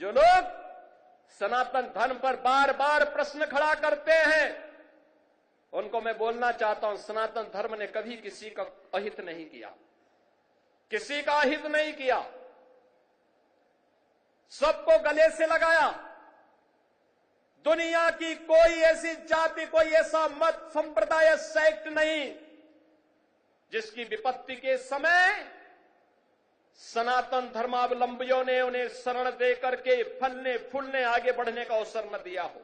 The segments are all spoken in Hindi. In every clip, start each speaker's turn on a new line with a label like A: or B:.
A: जो लोग सनातन धर्म पर बार बार प्रश्न खड़ा करते हैं, उनको मैं बोलना चाहता हूं, सनातन धर्म ने कभी किसी का अहित नहीं किया, किसी का अहित नहीं किया, सबको गले से लगाया। दुनिया की कोई ऐसी जाति, कोई ऐसा मत, संप्रदाय, सेक्ट नहीं जिसकी विपत्ति के समय सनातन धर्मावलंबियों ने उन्हें शरण देकर के फलने फूलने आगे बढ़ने का अवसर न दिया हो।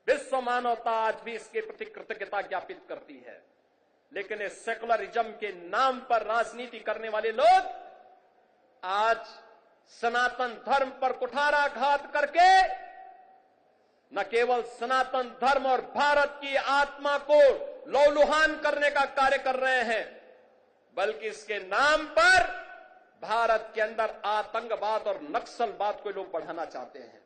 A: विश्व मानवता आज भी इसके प्रति कृतज्ञता ज्ञापित करती है। लेकिन इस सेकुलरिज्म के नाम पर राजनीति करने वाले लोग आज सनातन धर्म पर कुठाराघात करके न केवल सनातन धर्म और भारत की आत्मा को लौलुहान करने का कार्य कर रहे हैं, बल्कि इसके नाम पर भारत के अंदर आतंकवाद और नक्सलवाद को लोग बढ़ाना चाहते हैं।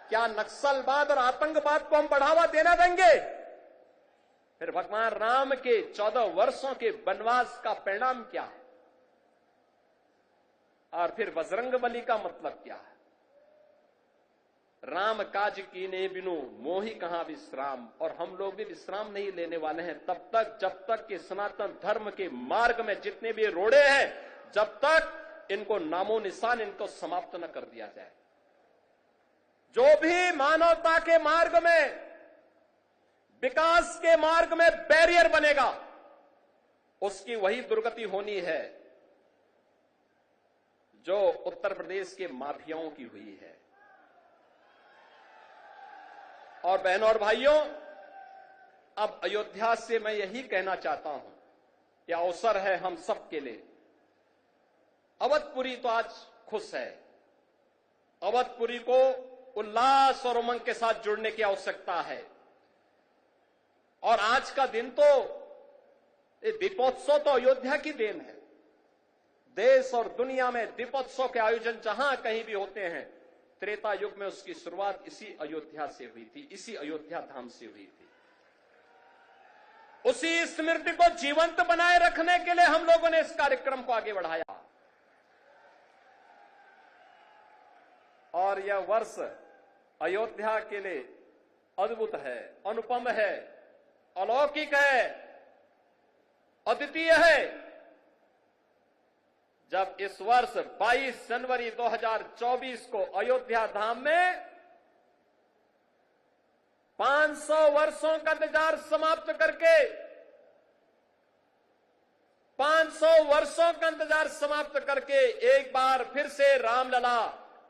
A: क्या नक्सलवाद और आतंकवाद को हम बढ़ावा देना देंगे? फिर भगवान राम के 14 वर्षों के वनवास का परिणाम क्या है? और फिर बजरंगबली का मतलब क्या है? राम काज कीने बिनु मोहि कहां विश्राम। और हम लोग भी विश्राम नहीं लेने वाले हैं तब तक जब तक कि सनातन धर्म के मार्ग में जितने भी रोड़े हैं, जब तक इनको नामो निशान इनको समाप्त न कर दिया जाए। जो भी मानवता के मार्ग में, विकास के मार्ग में बैरियर बनेगा, उसकी वही दुर्गति होनी है जो उत्तर प्रदेश के माफियाओं की हुई है। और बहनों और भाइयों, अब अयोध्या से मैं यही कहना चाहता हूं कि अवसर है हम सब के लिए। अवधपुरी तो आज खुश है, अवधपुरी को उल्लास और उमंग के साथ जुड़ने की आवश्यकता है। और आज का दिन तो दीपोत्सव तो अयोध्या की देन है। देश और दुनिया में दीपोत्सव के आयोजन जहां कहीं भी होते हैं, त्रेता युग में उसकी शुरुआत इसी अयोध्या से हुई थी, इसी अयोध्या धाम से हुई थी। उसी स्मृति को जीवंत बनाए रखने के लिए हम लोगों ने इस कार्यक्रम को आगे बढ़ाया। और यह वर्ष अयोध्या के लिए अद्भुत है, अनुपम है, अलौकिक है, अद्वितीय है। जब इस वर्ष 22 जनवरी 2024 को अयोध्या धाम में 500 वर्षों का इंतजार समाप्त करके 500 वर्षों का इंतजार समाप्त करके एक बार फिर से रामलला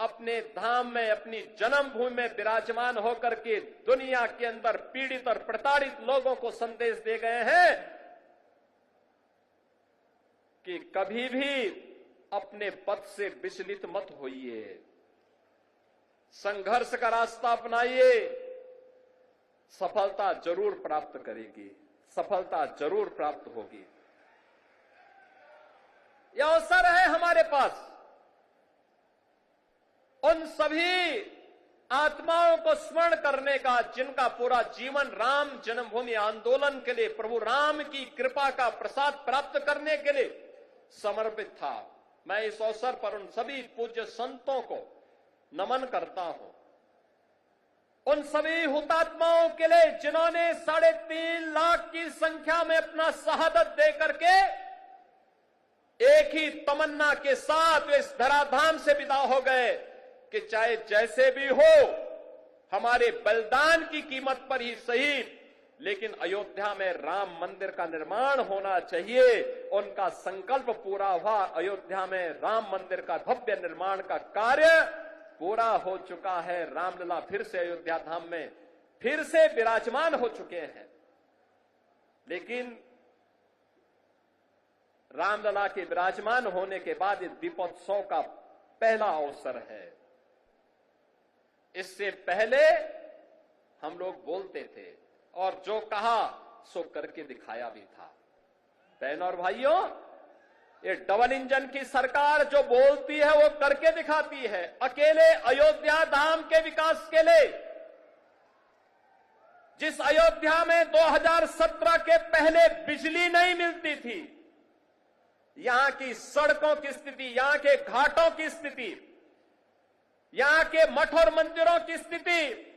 A: अपने धाम में, अपनी जन्मभूमि में विराजमान होकर के दुनिया के अंदर पीड़ित और प्रताड़ित लोगों को संदेश दे गए हैं कि कभी भी अपने पथ से विचलित मत होइए, संघर्ष का रास्ता अपनाइए, सफलता जरूर प्राप्त करेगी, सफलता जरूर प्राप्त होगी। यह अवसर है हमारे पास उन सभी आत्माओं को स्मरण करने का जिनका पूरा जीवन राम जन्मभूमि आंदोलन के लिए, प्रभु राम की कृपा का प्रसाद प्राप्त करने के लिए समर्पित था। मैं इस अवसर पर उन सभी पूज्य संतों को नमन करता हूं, उन सभी हुतात्माओं के लिए जिन्होंने 3.5 लाख की संख्या में अपना शहादत दे करके एक ही तमन्ना के साथ इस धराधाम से विदा हो गए कि चाहे जैसे भी हो, हमारे बलिदान की कीमत पर ही सही, लेकिन अयोध्या में राम मंदिर का निर्माण होना चाहिए। उनका संकल्प पूरा हुआ। अयोध्या में राम मंदिर का भव्य निर्माण का कार्य पूरा हो चुका है। रामलला फिर से अयोध्या धाम में फिर से विराजमान हो चुके हैं। लेकिन रामलला के विराजमान होने के बाद इस दीपोत्सव का पहला अवसर है। इससे पहले हम लोग बोलते थे और जो कहा सो करके दिखाया भी था। बहनों और भाइयों, ये डबल इंजन की सरकार जो बोलती है वो करके दिखाती है। अकेले अयोध्या धाम के विकास के लिए, जिस अयोध्या में 2017 के पहले बिजली नहीं मिलती थी, यहां की सड़कों की स्थिति, यहां के घाटों की स्थिति, यहां के मठ और मंदिरों की स्थिति,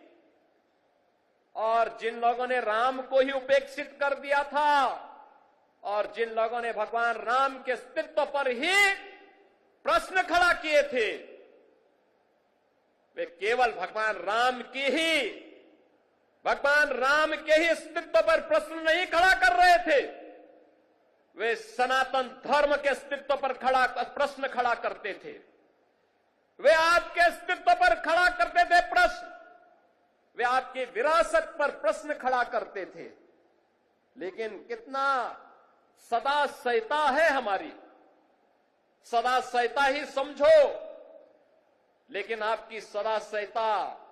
A: और जिन लोगों ने राम को ही उपेक्षित कर दिया था और जिन लोगों ने भगवान राम के अस्तित्व पर ही प्रश्न खड़ा किए थे, वे केवल भगवान राम के ही अस्तित्व पर प्रश्न नहीं खड़ा कर रहे थे, वे सनातन धर्म के अस्तित्व पर प्रश्न खड़ा करते थे। वे आपके अस्तित्व पर खड़ा करते थे प्रश्न, वे आपकी विरासत पर प्रश्न खड़ा करते थे। लेकिन कितना सदा संहिता है हमारी, सदा संहिता ही समझो, लेकिन आपकी सदा संहिता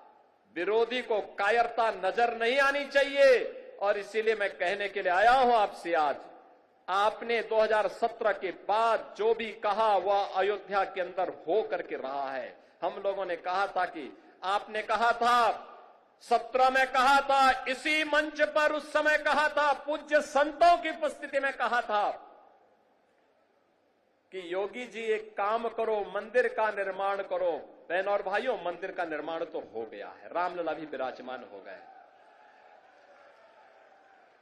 A: विरोधी को कायरता नजर नहीं आनी चाहिए। और इसीलिए मैं कहने के लिए आया हूं आपसे आज, आपने 2017 के बाद जो भी कहा वह अयोध्या के अंदर हो करके रहा है। हम लोगों ने कहा था कि आपने कहा था 17 में कहा था, इसी मंच पर उस समय कहा था, पूज्य संतों की उपस्थिति में कहा था कि योगी जी एक काम करो, मंदिर का निर्माण करो। बहनों और भाइयों, मंदिर का निर्माण तो हो गया है, रामलला भी विराजमान हो गए।